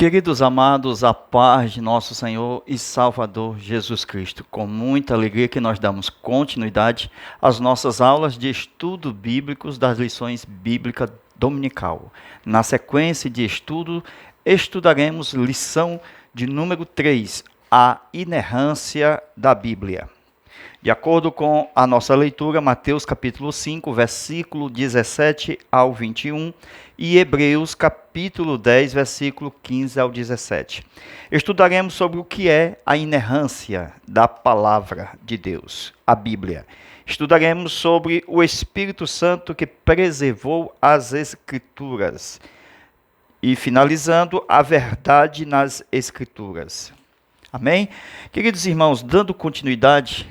Queridos amados, a paz de nosso Senhor e Salvador Jesus Cristo, com muita alegria que nós damos continuidade às nossas aulas de estudo bíblicos das lições bíblicas dominical. Na sequência de estudo, estudaremos lição de número 3, a inerrância da Bíblia. De acordo com a nossa leitura, Mateus capítulo 5, versículo 17 ao 21 e Hebreus capítulo 10, versículo 15 ao 17. Estudaremos sobre o que é a inerrância da palavra de Deus, a Bíblia. Estudaremos sobre o Espírito Santo que preservou as Escrituras e, finalizando, a verdade nas Escrituras. Amém? Queridos irmãos, dando continuidade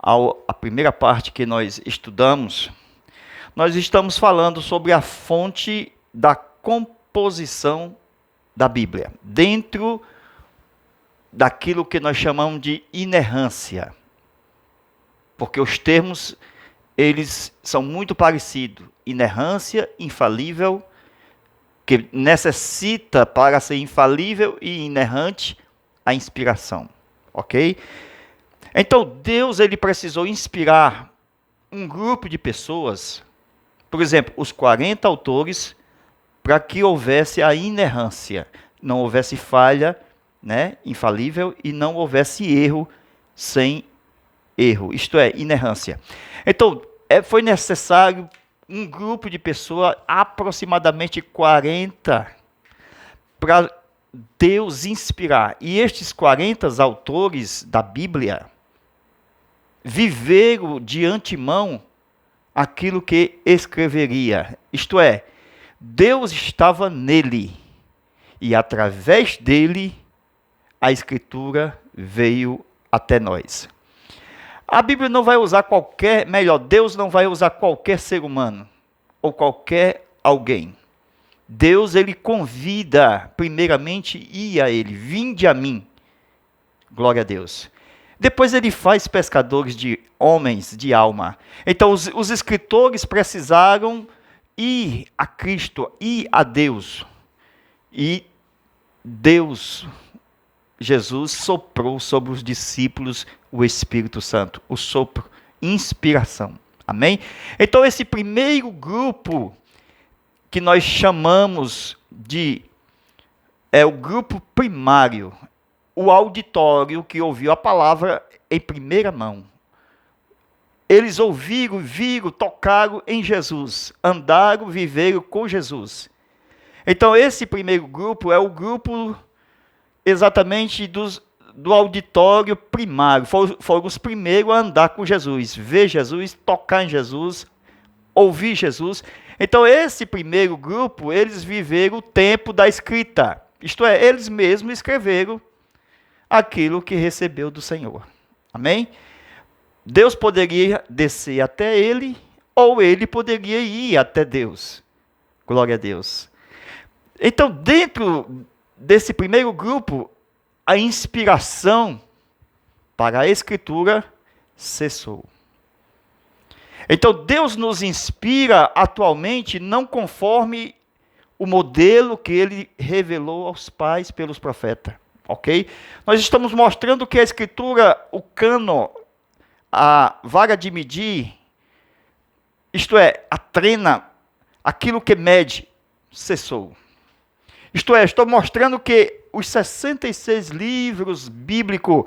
a primeira parte que nós estudamos, nós estamos falando sobre a fonte da composição da Bíblia, dentro daquilo que nós chamamos de inerrância, porque os termos, eles são muito parecidos, inerrância, infalível, que necessita para ser infalível e inerrante a inspiração, ok? Então, Deus ele precisou inspirar um grupo de pessoas, por exemplo, os 40 autores, para que houvesse a inerrância, não houvesse falha, infalível, e não houvesse erro sem erro, isto é, inerrância. Então, foi necessário um grupo de pessoas, aproximadamente 40, para Deus inspirar. E estes 40 autores da Bíblia viveram de antemão aquilo que escreveria. Isto é, Deus estava nele e através dele a Escritura veio até nós. A Bíblia não vai usar Deus não vai usar qualquer ser humano ou qualquer alguém. Deus ele convida primeiramente ir a ele, vinde a mim. Glória a Deus. Depois ele faz pescadores de homens de alma. Então os escritores precisaram ir a Cristo, ir a Deus. E Deus, Jesus, soprou sobre os discípulos o Espírito Santo, o sopro, inspiração. Amém? Então esse primeiro grupo que nós chamamos de o grupo primário, o auditório que ouviu a palavra em primeira mão. Eles ouviram, viram, tocaram em Jesus, andaram, viveram com Jesus. Então esse primeiro grupo é o grupo exatamente do auditório primário, foram os primeiros a andar com Jesus, ver Jesus, tocar em Jesus, ouvir Jesus. Então esse primeiro grupo, eles viveram o tempo da escrita, isto é, eles mesmos escreveram aquilo que recebeu do Senhor. Amém? Deus poderia descer até ele, ou ele poderia ir até Deus. Glória a Deus. Então, dentro desse primeiro grupo, a inspiração para a Escritura cessou. Então, Deus nos inspira atualmente não conforme o modelo que ele revelou aos pais pelos profetas. Ok? Nós estamos mostrando que a Escritura, o cânon, a vara de medir, isto é, a trena, aquilo que mede, cessou. Isto é, estou mostrando que os 66 livros bíblicos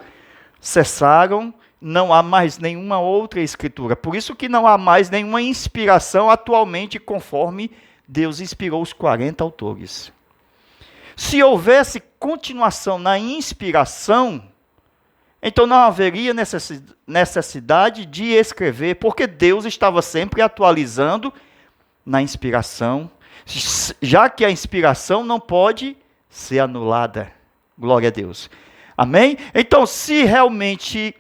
cessaram, não há mais nenhuma outra Escritura. Por isso que não há mais nenhuma inspiração atualmente conforme Deus inspirou os 40 autores. Se houvesse continuação na inspiração, então não haveria necessidade de escrever, porque Deus estava sempre atualizando na inspiração, já que a inspiração não pode ser anulada. Glória a Deus. Amém? Então, se realmente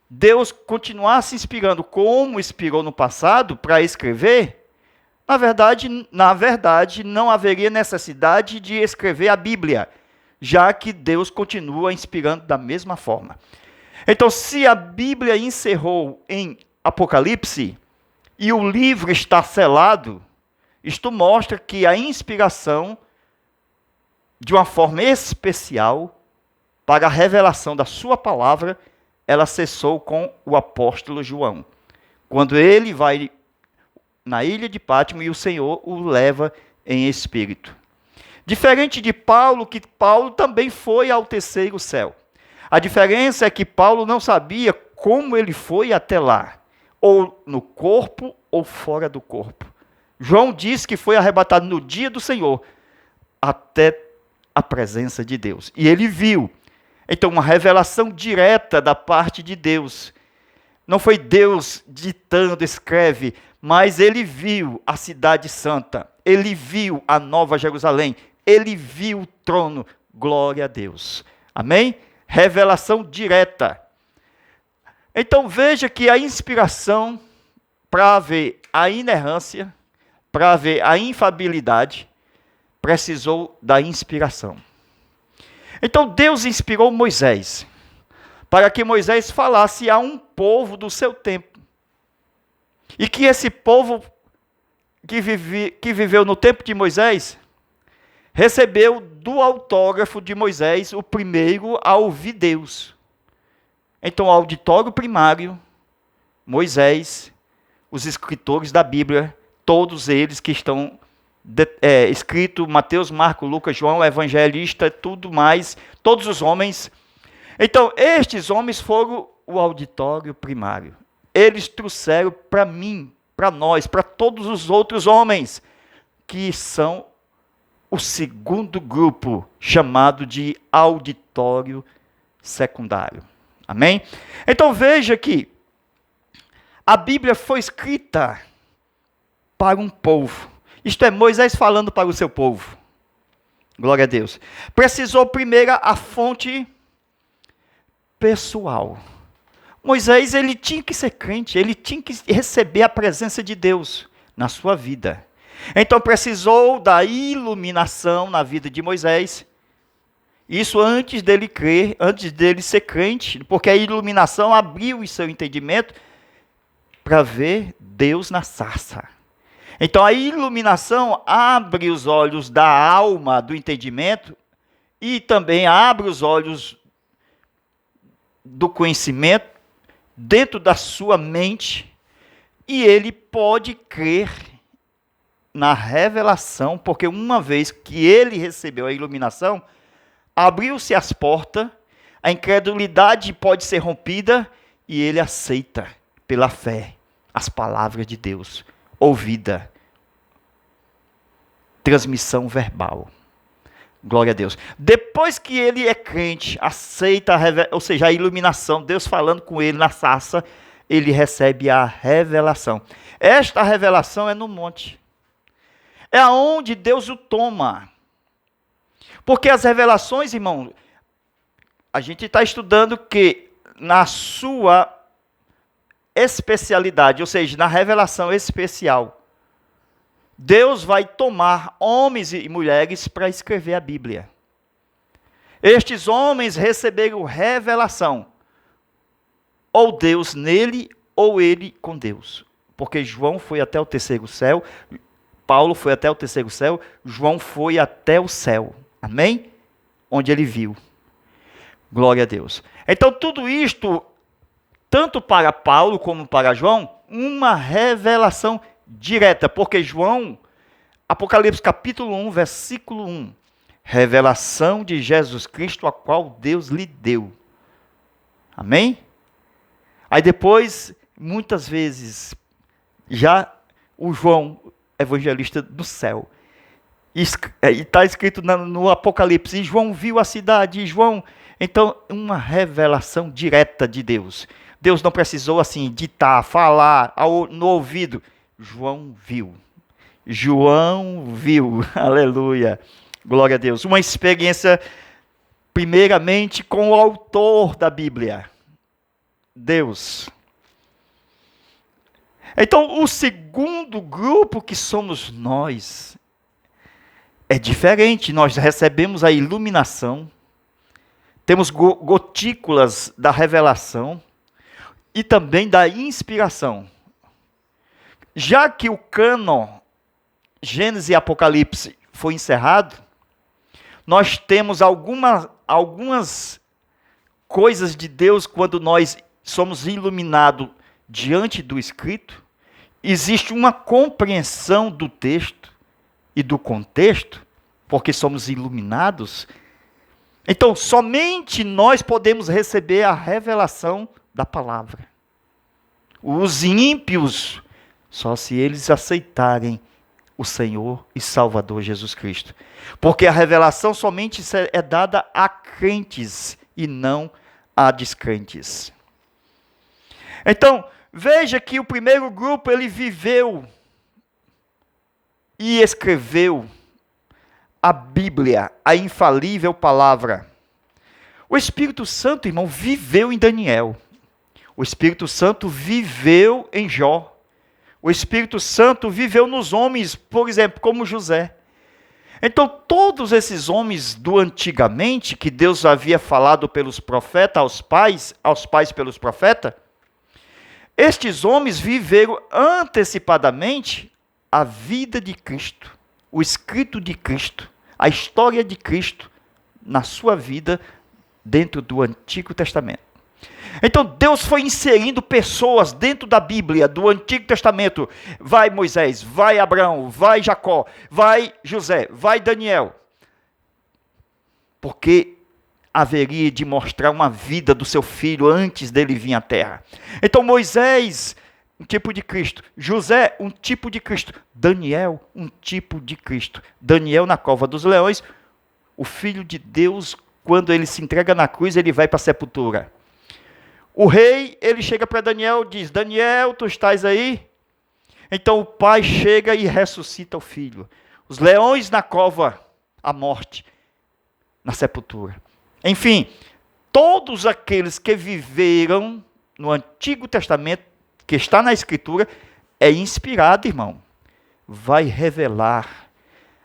Deus continuasse inspirando como inspirou no passado para escrever, na verdade, não haveria necessidade de escrever a Bíblia, já que Deus continua inspirando da mesma forma. Então, se a Bíblia encerrou em Apocalipse e o livro está selado, isto mostra que a inspiração de uma forma especial, para a revelação da sua palavra, ela cessou com o apóstolo João. Quando ele vai na ilha de Pátimo e o Senhor o leva em espírito. Diferente de Paulo, que Paulo também foi ao terceiro céu. A diferença é que Paulo não sabia como ele foi até lá, ou no corpo ou fora do corpo. João diz que foi arrebatado no dia do Senhor, até a presença de Deus. E ele viu. Então, uma revelação direta da parte de Deus. Não foi Deus ditando, escreve, mas ele viu a cidade santa. Ele viu a nova Jerusalém. Ele viu o trono. Glória a Deus. Amém? Revelação direta. Então, veja que a inspiração, para ver a inerrância, para ver a infabilidade, precisou da inspiração. Então Deus inspirou Moisés, para que Moisés falasse a um povo do seu tempo. E que esse povo que viveu no tempo de Moisés, recebeu do autógrafo de Moisés o primeiro a ouvir Deus. Então, o auditório primário, Moisés, os escritores da Bíblia, todos eles que estão escrito Mateus, Marcos, Lucas, João, evangelista, tudo mais, todos os homens. Então, estes homens foram o auditório primário. Eles trouxeram para mim, para nós, para todos os outros homens, que são o segundo grupo, chamado de auditório secundário. Amém? Então, veja que a Bíblia foi escrita para um povo. Isto é, Moisés falando para o seu povo. Glória a Deus. Precisou primeiro a fonte pessoal. Moisés, ele tinha que ser crente, ele tinha que receber a presença de Deus na sua vida. Então precisou da iluminação na vida de Moisés. Isso antes dele crer, antes dele ser crente, porque a iluminação abriu o seu entendimento para ver Deus na sarça. Então a iluminação abre os olhos da alma, do entendimento, e também abre os olhos do conhecimento dentro da sua mente, e ele pode crer na revelação, porque uma vez que ele recebeu a iluminação, abriu-se as portas, a incredulidade pode ser rompida, e ele aceita pela fé as palavras de Deus, ouvida, transmissão verbal. Glória a Deus. Depois que ele é crente, aceita, ou seja, a iluminação, Deus falando com ele na sarça, ele recebe a revelação. Esta revelação é no monte. É aonde Deus o toma. Porque as revelações, irmão, a gente está estudando que na sua especialidade, ou seja, na revelação especial, Deus vai tomar homens e mulheres para escrever a Bíblia. Estes homens receberam revelação. Ou Deus nele, ou ele com Deus. Porque João foi até o terceiro céu, Paulo foi até o terceiro céu, João foi até o céu. Amém? Onde ele viu. Glória a Deus. Então tudo isto, tanto para Paulo como para João, uma revelação direta, porque João, Apocalipse capítulo 1, versículo 1, revelação de Jesus Cristo, a qual Deus lhe deu. Amém? Aí depois, muitas vezes, já o João, evangelista do céu, e está escrito no Apocalipse, e João viu a cidade, então, uma revelação direta de Deus. Deus não precisou assim, ditar, falar no ouvido. João viu, aleluia, glória a Deus. Uma experiência, primeiramente, com o autor da Bíblia, Deus. Então, o segundo grupo, que somos nós, é diferente. Nós recebemos a iluminação, temos gotículas da revelação e também da inspiração. Já que o cânon Gênesis e Apocalipse foi encerrado, nós temos algumas coisas de Deus quando nós somos iluminados diante do escrito. Existe uma compreensão do texto e do contexto, porque somos iluminados. Então, somente nós podemos receber a revelação da palavra. Os ímpios, só se eles aceitarem o Senhor e Salvador Jesus Cristo. Porque a revelação somente é dada a crentes e não a descrentes. Então, veja que o primeiro grupo, ele viveu e escreveu a Bíblia, a infalível palavra. O Espírito Santo, irmão, viveu em Daniel. O Espírito Santo viveu em Jó. O Espírito Santo viveu nos homens, por exemplo, como José. Então, todos esses homens do antigamente, que Deus havia falado pelos profetas, aos pais pelos profetas, estes homens viveram antecipadamente a vida de Cristo, o escrito de Cristo, a história de Cristo na sua vida dentro do Antigo Testamento. Então Deus foi inserindo pessoas dentro da Bíblia, do Antigo Testamento. Vai Moisés, vai Abraão, vai Jacó, vai José, vai Daniel. Porque haveria de mostrar uma vida do seu filho antes dele vir à terra. Então Moisés, um tipo de Cristo. José, um tipo de Cristo. Daniel, um tipo de Cristo. Daniel na cova dos leões, o Filho de Deus, quando ele se entrega na cruz, ele vai para a sepultura. O rei, ele chega para Daniel e diz, Daniel, tu estás aí? Então o pai chega e ressuscita o filho. Os leões na cova, a morte, na sepultura. Enfim, todos aqueles que viveram no Antigo Testamento, que está na Escritura, é inspirado, irmão. Vai revelar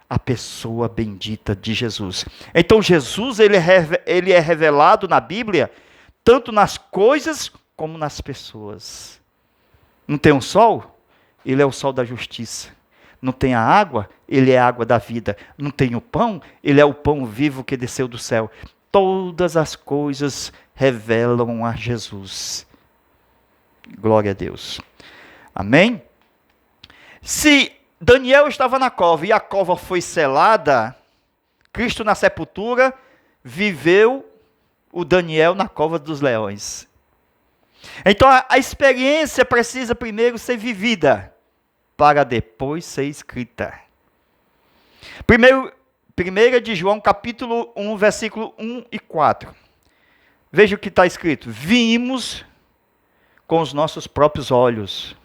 a pessoa bendita de Jesus. Então Jesus, ele é revelado na Bíblia, tanto nas coisas como nas pessoas. Não tem um sol? Ele é o sol da justiça. Não tem a água? Ele é a água da vida. Não tem o pão? Ele é o pão vivo que desceu do céu. Todas as coisas revelam a Jesus. Glória a Deus. Amém? Se Daniel estava na cova e a cova foi selada, Cristo na sepultura, viveu o Daniel na cova dos leões. Então a experiência precisa primeiro ser vivida, para depois ser escrita. Primeira de João, capítulo 1, versículo 1 e 4. Veja o que está escrito. Vimos com os nossos próprios olhos.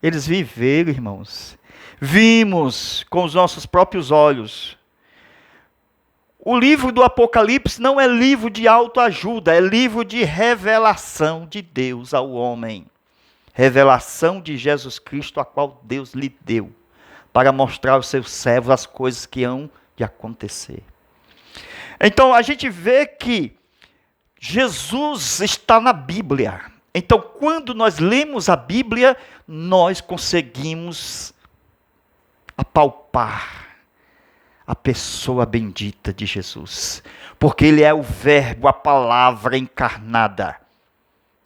Eles viveram, irmãos. Vimos com os nossos próprios olhos. O livro do Apocalipse não é livro de autoajuda, é livro de revelação de Deus ao homem. Revelação de Jesus Cristo, a qual Deus lhe deu, para mostrar aos seus servos as coisas que hão de acontecer. Então, a gente vê que Jesus está na Bíblia. Então, quando nós lemos a Bíblia, nós conseguimos apalpar a pessoa bendita de Jesus. Porque Ele é o Verbo, a palavra encarnada.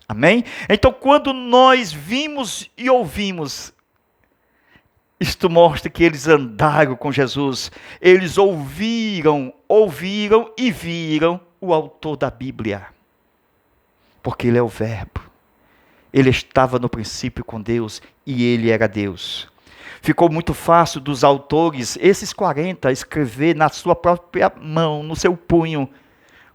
Amém? Então, quando nós vimos e ouvimos, isto mostra que eles andaram com Jesus. Eles ouviram e viram o autor da Bíblia. Porque Ele é o Verbo. Ele estava no princípio com Deus e Ele era Deus. Ficou muito fácil dos autores, esses 40, escrever na sua própria mão, no seu punho,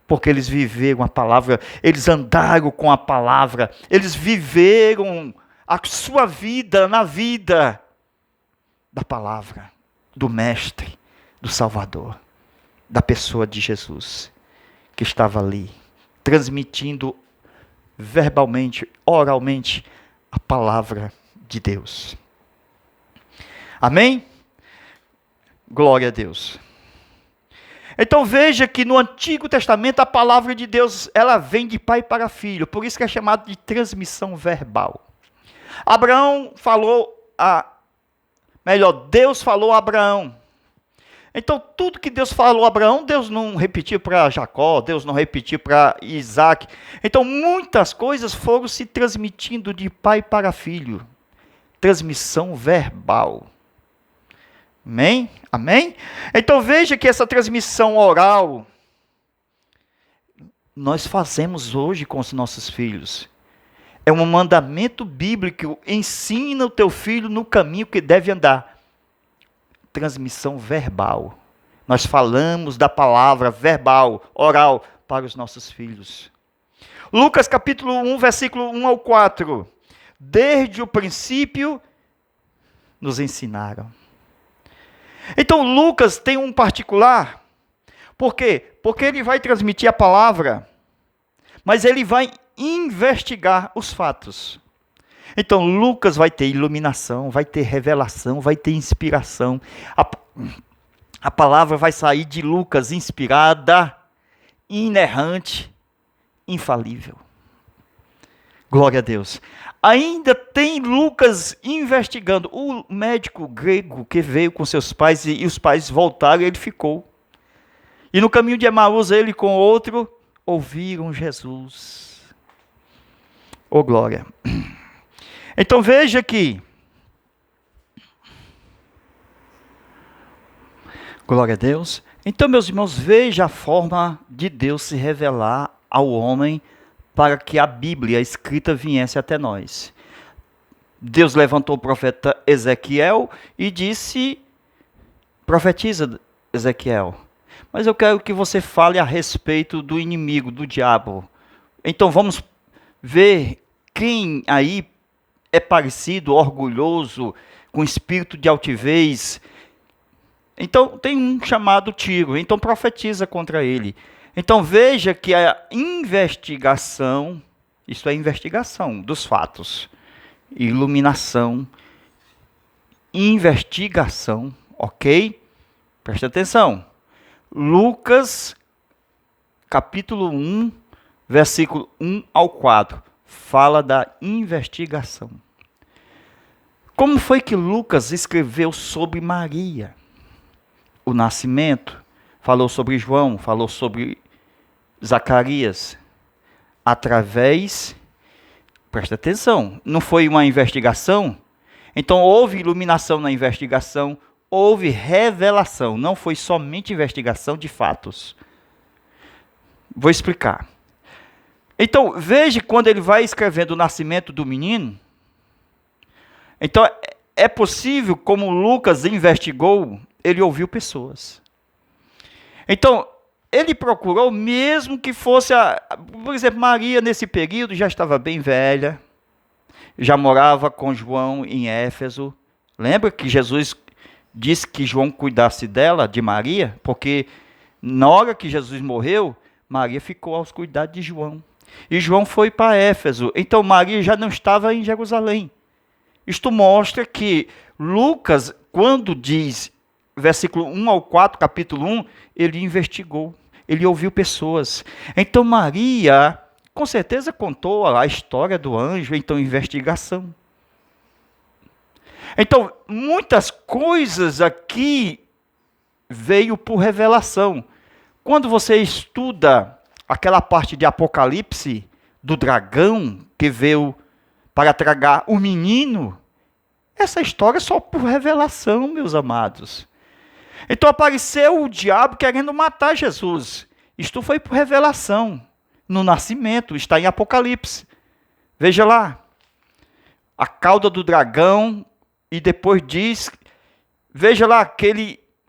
porque eles viveram a palavra, eles andaram com a palavra, eles viveram a sua vida na vida da palavra, do Mestre, do Salvador, da pessoa de Jesus, que estava ali, transmitindo verbalmente, oralmente, a palavra de Deus. Amém? Glória a Deus. Então veja que no Antigo Testamento a palavra de Deus, ela vem de pai para filho, por isso que é chamado de transmissão verbal. Deus falou a Abraão. Então, tudo que Deus falou a Abraão, Deus não repetiu para Jacó, Deus não repetiu para Isaac. Então, muitas coisas foram se transmitindo de pai para filho. Transmissão verbal. Amém? Amém? Então, veja que essa transmissão oral, nós fazemos hoje com os nossos filhos. É um mandamento bíblico, ensina o teu filho no caminho que deve andar. Transmissão verbal. Nós falamos da palavra verbal, oral, para os nossos filhos. Lucas capítulo 1, versículo 1 ao 4. Desde o princípio, nos ensinaram. Então, Lucas tem um particular. Por quê? Porque ele vai transmitir a palavra, mas ele vai investigar os fatos. Então, Lucas vai ter iluminação, vai ter revelação, vai ter inspiração. A palavra vai sair de Lucas inspirada, inerrante, infalível. Glória a Deus. Ainda tem Lucas investigando. O médico grego que veio com seus pais e os pais voltaram, ele ficou. E no caminho de Emaús, ele com outro, ouviram Jesus. Oh, glória. Então veja que, glória a Deus. Então, meus irmãos, veja a forma de Deus se revelar ao homem para que a Bíblia escrita viesse até nós. Deus levantou o profeta Ezequiel e disse, profetiza, Ezequiel, mas eu quero que você fale a respeito do inimigo, do diabo. Então vamos ver quem aí é parecido, orgulhoso, com espírito de altivez. Então tem um chamado Tiro, então profetiza contra ele. Então veja que a investigação, isso é investigação dos fatos, iluminação, investigação, ok? Preste atenção. Lucas, capítulo 1, versículo 1 ao 4, fala da investigação. Como foi que Lucas escreveu sobre Maria? O nascimento, falou sobre João, falou sobre Zacarias, através, presta atenção, não foi uma investigação? Então houve iluminação na investigação, houve revelação, não foi somente investigação de fatos. Vou explicar. Então, veja quando ele vai escrevendo o nascimento do menino. Então, é possível, como Lucas investigou, ele ouviu pessoas. Então, ele procurou, mesmo que fosse, por exemplo, Maria, nesse período, já estava bem velha, já morava com João em Éfeso. Lembra que Jesus disse que João cuidasse dela, de Maria? Porque na hora que Jesus morreu, Maria ficou aos cuidados de João. E João foi para Éfeso. Então, Maria já não estava em Jerusalém. Isto mostra que Lucas, quando diz, versículo 1 ao 4, capítulo 1, ele investigou, ele ouviu pessoas. Então Maria, com certeza contou a história do anjo, então investigação. Então, muitas coisas aqui veio por revelação. Quando você estuda aquela parte de Apocalipse, do dragão que veio para tragar o menino, essa história é só por revelação, meus amados. Então apareceu o diabo querendo matar Jesus. Isto foi por revelação, no nascimento, está em Apocalipse. Veja lá, a cauda do dragão, e depois diz, veja lá,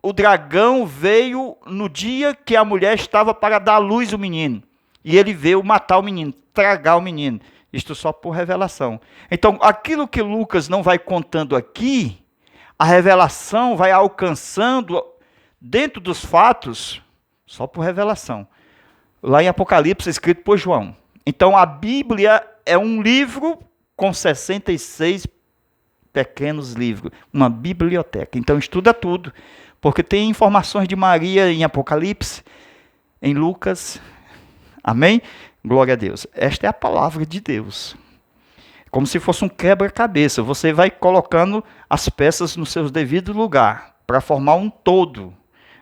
o dragão veio no dia que a mulher estava para dar à luz o menino. E ele veio matar o menino, tragar o menino. Isto só por revelação. Então, aquilo que Lucas não vai contando aqui, a revelação vai alcançando dentro dos fatos, só por revelação. Lá em Apocalipse, escrito por João. Então, a Bíblia é um livro com 66 pequenos livros. Uma biblioteca. Então, estuda tudo. Porque tem informações de Maria em Apocalipse, em Lucas. Amém? Glória a Deus. Esta é a palavra de Deus. Como se fosse um quebra-cabeça. Você vai colocando as peças no seu devido lugar para formar um todo.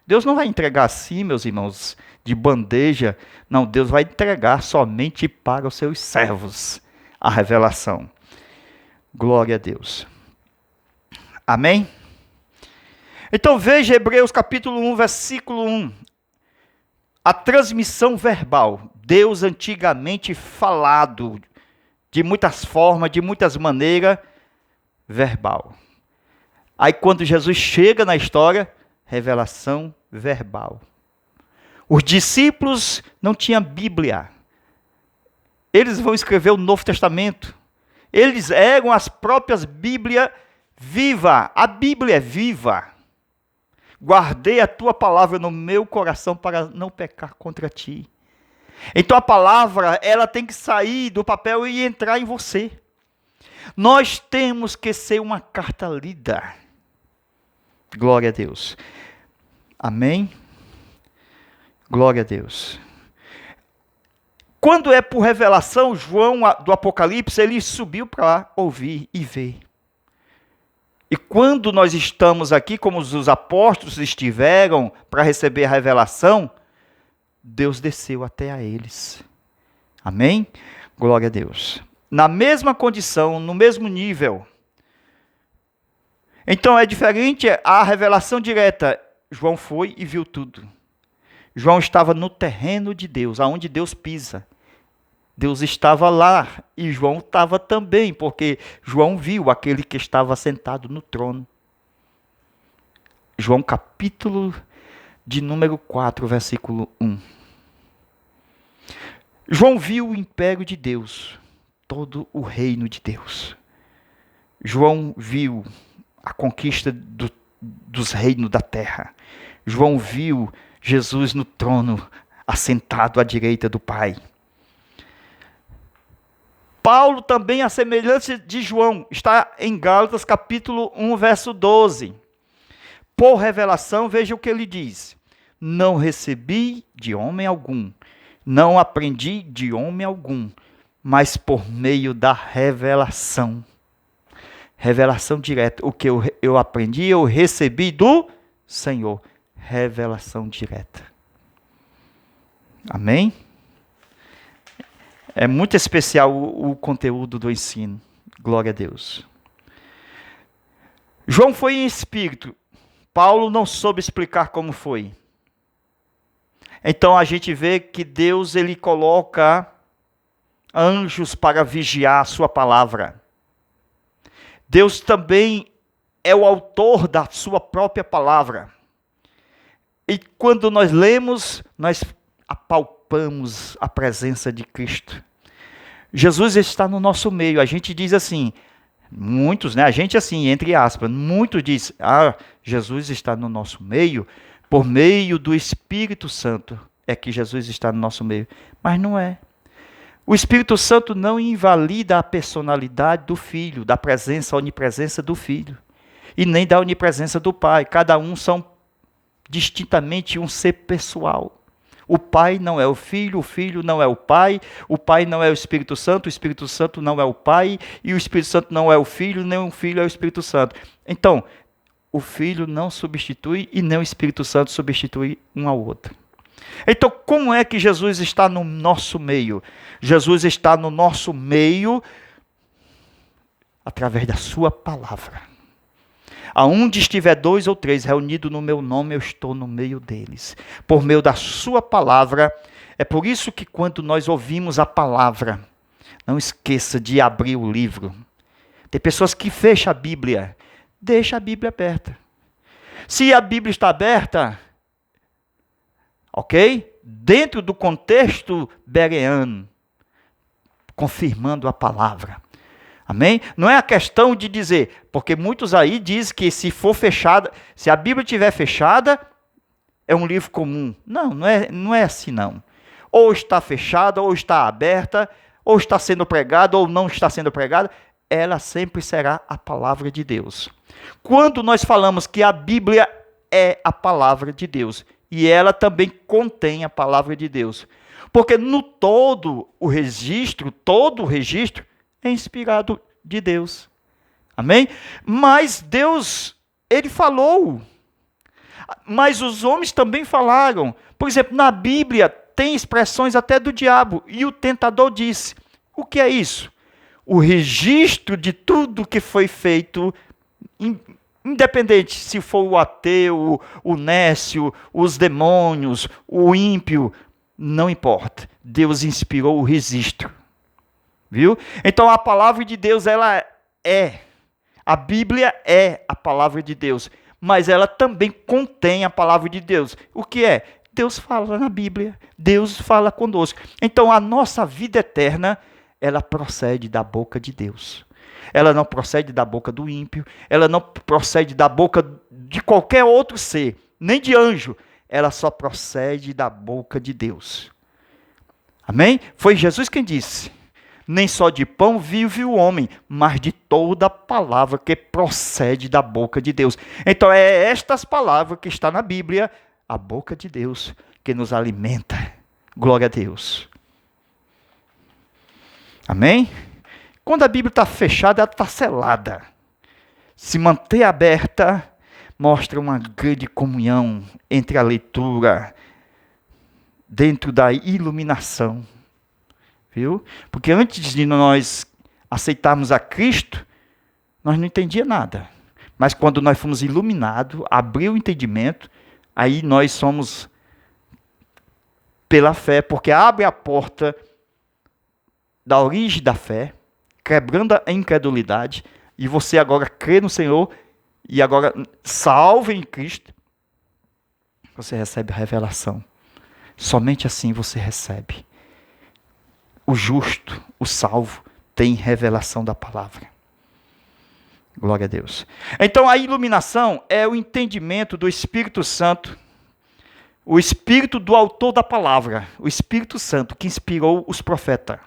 Deus não vai entregar assim, meus irmãos, de bandeja. Não, Deus vai entregar somente para os seus servos a revelação. Glória a Deus. Amém? Então veja Hebreus capítulo 1, versículo 1. A transmissão verbal. Deus antigamente falado de muitas formas, de muitas maneiras, verbal. Aí quando Jesus chega na história, revelação verbal. Os discípulos não tinham Bíblia. Eles vão escrever o Novo Testamento. Eles eram as próprias Bíblias vivas. A Bíblia é viva. Guardei a tua palavra no meu coração para não pecar contra ti. Então a palavra, ela tem que sair do papel e entrar em você. Nós temos que ser uma carta lida. Glória a Deus. Amém? Glória a Deus. Quando é por revelação, João do Apocalipse, ele subiu para ouvir e ver. E quando nós estamos aqui, como os apóstolos estiveram para receber a revelação, Deus desceu até a eles. Amém? Glória a Deus. Na mesma condição, no mesmo nível. Então é diferente a revelação direta. João foi e viu tudo. João estava no terreno de Deus, aonde Deus pisa. Deus estava lá e João estava também, porque João viu aquele que estava sentado no trono. João capítulo de número 4, versículo 1. João viu o império de Deus, todo o reino de Deus. João viu a conquista dos reinos da terra. João viu Jesus no trono, assentado à direita do Pai. Paulo também, a semelhança de João, está em Gálatas capítulo 1, verso 12. Por revelação, veja o que ele diz. Não recebi de homem algum, não aprendi de homem algum, mas por meio da revelação. Revelação direta. O que eu aprendi, eu recebi do Senhor. Revelação direta. Amém? É muito especial o conteúdo do ensino. Glória a Deus. João foi em espírito. Paulo não soube explicar como foi. Então a gente vê que Deus ele coloca anjos para vigiar a sua palavra. Deus também é o autor da sua própria palavra. E quando nós lemos, nós apalpamos a presença de Cristo. Jesus está no nosso meio. A gente diz assim, muitos, né? A gente assim, entre aspas, muitos dizem, Jesus está no nosso meio, por meio do Espírito Santo é que Jesus está no nosso meio. Mas não é. O Espírito Santo não invalida a personalidade do Filho, da presença, a onipresença do Filho, e nem da onipresença do Pai. Cada um são distintamente um ser pessoal. O Pai não é o Filho não é o Pai não é o Espírito Santo não é o Pai, e o Espírito Santo não é o Filho, nem o Filho é o Espírito Santo. Então, o Filho não substitui e nem o Espírito Santo substitui um ao outro. Então, como é que Jesus está no nosso meio? Jesus está no nosso meio através da sua palavra. Aonde estiver 2 ou 3 reunidos no meu nome, eu estou no meio deles. Por meio da sua palavra. É por isso que quando nós ouvimos a palavra, não esqueça de abrir o livro. Tem pessoas que fecham a Bíblia. Deixa a Bíblia aberta. Se a Bíblia está aberta, ok? Dentro do contexto bereano, confirmando a palavra. Amém? Não é a questão de dizer, porque muitos aí dizem que se for fechada, se a Bíblia estiver fechada, é um livro comum. Não é assim não. Ou está fechada, ou está aberta, ou está sendo pregada, ou não está sendo pregada, ela sempre será a palavra de Deus. Quando nós falamos que a Bíblia é a palavra de Deus, e ela também contém a palavra de Deus, porque no todo o registro é inspirado de Deus. Amém? Mas Deus, ele falou. Mas os homens também falaram. Por exemplo, na Bíblia tem expressões até do diabo. E o tentador disse: o que é isso? O registro de tudo que foi feito, independente se for o ateu, o nécio, os demônios, o ímpio, não importa. Deus inspirou o registro. Viu? Então a palavra de Deus, ela é. A Bíblia é a palavra de Deus. Mas ela também contém a palavra de Deus. O que é? Deus fala na Bíblia. Deus fala conosco. Então a nossa vida eterna, ela procede da boca de Deus. Ela não procede da boca do ímpio. Ela não procede da boca de qualquer outro ser. Nem de anjo. Ela só procede da boca de Deus. Amém? Foi Jesus quem disse: nem só de pão vive o homem, mas de toda palavra que procede da boca de Deus. Então é estas palavras que está na Bíblia, a boca de Deus, que nos alimenta. Glória a Deus. Amém? Quando a Bíblia está fechada, ela está selada. Se manter aberta, mostra uma grande comunhão entre a leitura, dentro da iluminação. Viu? Porque antes de nós aceitarmos a Cristo, nós não entendíamos nada. Mas quando nós fomos iluminados, abriu o entendimento, aí nós somos pela fé, porque abre a porta da origem da fé, quebrando a incredulidade, e você agora crê no Senhor, e agora salvo em Cristo, você recebe a revelação. Somente assim você recebe. O justo, o salvo, tem revelação da palavra. Glória a Deus. Então a iluminação é o entendimento do Espírito Santo, o Espírito do autor da palavra, o Espírito Santo que inspirou os profetas.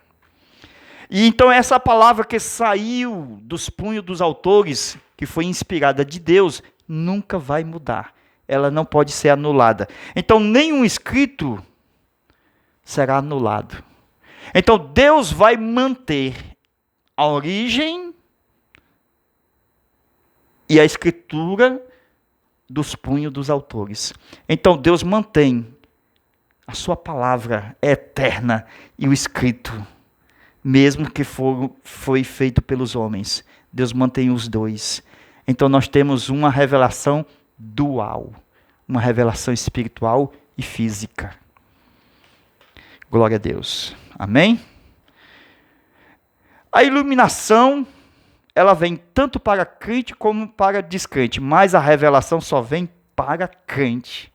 E então essa palavra que saiu dos punhos dos autores, que foi inspirada de Deus, nunca vai mudar. Ela não pode ser anulada. Então nenhum escrito será anulado. Então Deus vai manter a origem e a escritura dos punhos dos autores. Então Deus mantém a sua palavra eterna e o escrito, mesmo que foi feito pelos homens. Deus mantém os dois. Então nós temos uma revelação dual, uma revelação espiritual e física. Glória a Deus. Amém? A iluminação, ela vem tanto para crente como para descrente, mas a revelação só vem para crente.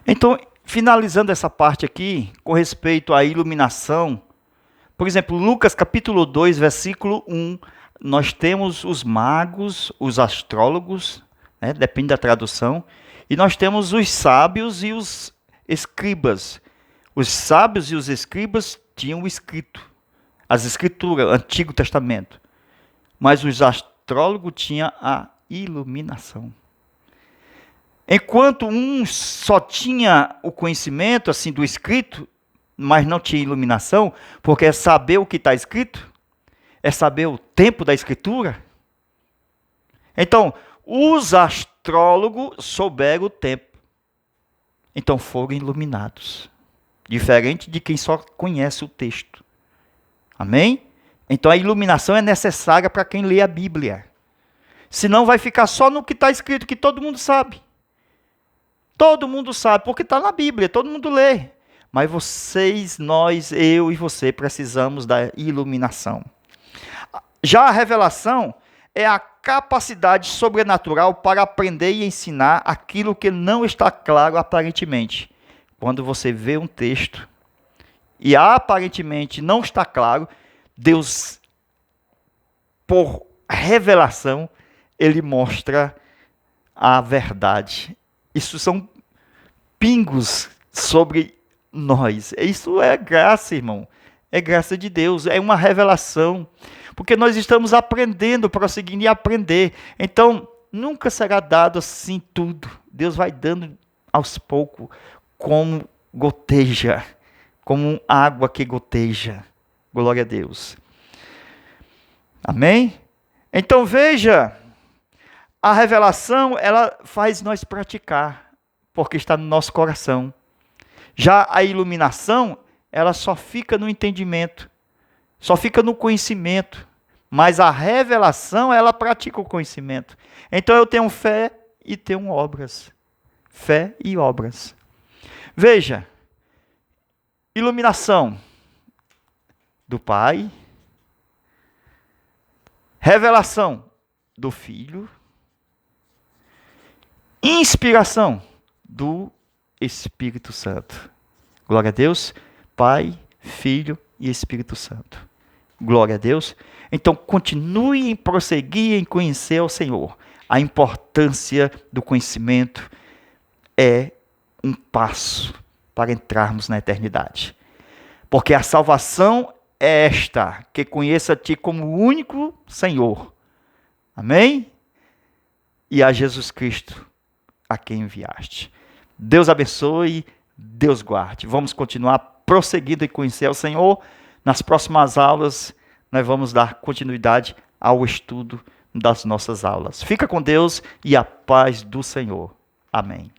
Então, finalizando essa parte aqui, com respeito à iluminação, por exemplo, Lucas capítulo 2, versículo 1, nós temos os magos, os astrólogos, né, depende da tradução, e nós temos os sábios e os escribas. Os sábios e os escribas tinham o escrito, as escrituras, Antigo Testamento. Mas os astrólogos tinham a iluminação. Enquanto um só tinha o conhecimento assim do escrito, mas não tinha iluminação, porque é saber o que está escrito, é saber o tempo da escritura. Então, os astrólogos souberam o tempo. Então foram iluminados. Diferente de quem só conhece o texto. Amém? Então a iluminação é necessária para quem lê a Bíblia. Senão vai ficar só no que está escrito, que todo mundo sabe. Todo mundo sabe, porque está na Bíblia, todo mundo lê. Mas vocês, nós, eu e você precisamos da iluminação. Já a revelação é a capacidade sobrenatural para aprender e ensinar aquilo que não está claro aparentemente. Quando você vê um texto e aparentemente não está claro, Deus, por revelação, Ele mostra a verdade. Isso são pingos sobre nós. Isso é graça, irmão. É graça de Deus, é uma revelação. Porque nós estamos aprendendo, prosseguindo e aprender. Então, nunca será dado assim tudo. Deus vai dando aos poucos, como goteja, como água que goteja. Glória a Deus. Amém? Então veja, A revelação, ela faz nós praticar, porque está no nosso coração. Já a iluminação, ela só fica no entendimento, só fica no conhecimento. Mas a revelação, ela pratica o conhecimento. Então eu tenho fé e tenho obras. Fé e obras. Veja, iluminação do Pai, revelação do Filho, inspiração do Espírito Santo. Glória a Deus, Pai, Filho e Espírito Santo. Glória a Deus. Então, continue em prosseguir em conhecer o Senhor. A importância do conhecimento é um passo para entrarmos na eternidade. Porque a salvação é esta, que conheça a Ti como o único Senhor. Amém? E a Jesus Cristo, a quem enviaste. Deus abençoe, Deus guarde. Vamos continuar prosseguindo em conhecer o Senhor. Nas próximas aulas, nós vamos dar continuidade ao estudo das nossas aulas. Fica com Deus e a paz do Senhor. Amém.